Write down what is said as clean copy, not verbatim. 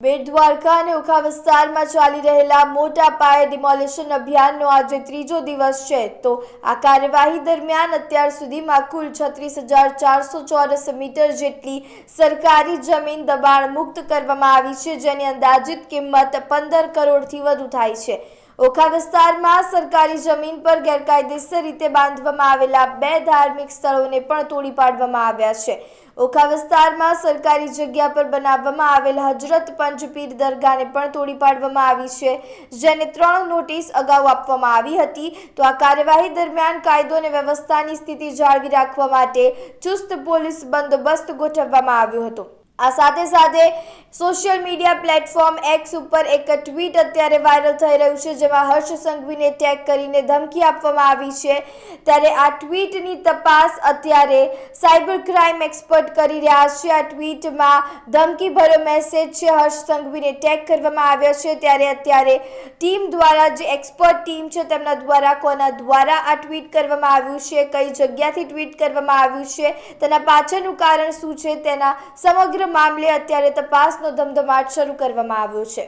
બેટ દ્વારકા અને ઓખા વિસ્તારમાં ચાલી રહેલા મોટા પાયે ડિમોલિશન અભિયાનનો આજે ત્રીજો દિવસ છે. તો આ કાર્યવાહી દરમિયાન અત્યાર સુધીમાં કુલ 36,400 ચોરસ મીટર જેટલી સરકારી જમીન દબાણ મુક્ત કરવામાં આવી છે, જેની અંદાજિત કિંમત 15 કરોડથી વધુ થાય છે. ઓખા વિસ્તારમાં સરકારી જમીન પર ગેરકાયદેસર રીતે બાંધવામાં આવેલા 2 ધાર્મિક સ્થળોને પણ તોડી પાડવામાં આવ્યા છે. ઓખા વિસ્તારમાં સરકારી જગ્યા પર બનાવવામાં આવેલ હજરત પંજપીર દરગાહને પણ તોડી પાડવામાં આવી છે, જેને 3 નોટિસ અગાઉ આપવામાં આવી હતી. તો આ કાર્યવાહી દરમિયાન કાયદો અને વ્યવસ્થાની સ્થિતિ જાળવી રાખવા માટે ચુસ્ત પોલીસ બંદોબસ્ત ગોઠવવામાં આવ્યો હતો. આ સાથે સોશિયલ મીડિયા પ્લેટફોર્મ એક્સ ઉપર એક ટ્વીટ અત્યારે વાયરલ થઈ રહ્યું છે, જેમાં હર્ષ સંઘવીને ટેગ કરીને ધમકી આપવામાં આવી છે. ત્યારે આ ટ્વીટની તપાસ અત્યારે સાયબર ક્રાઇમ એક્સપર્ટ કરી રહ્યા છે. આ ટ્વીટમાં ધમકીભર્યો મેસેજ છે, હર્ષ સંઘવીને ટેગ કરવામાં આવ્યો છે. ત્યારે અત્યારે ટીમ દ્વારા, જે એક્સપર્ટ ટીમ છે તેમના દ્વારા કોના દ્વારા આ ટ્વીટ કરવામાં આવ્યું છે, કઈ જગ્યાથી ટ્વીટ કરવામાં આવ્યું છે, તેના પાછળનું કારણ શું છે, તેના સમગ્ર મામલે અત્યારે તપાસનો ધમધમાટ શરૂ કરવામાં આવ્યો છે.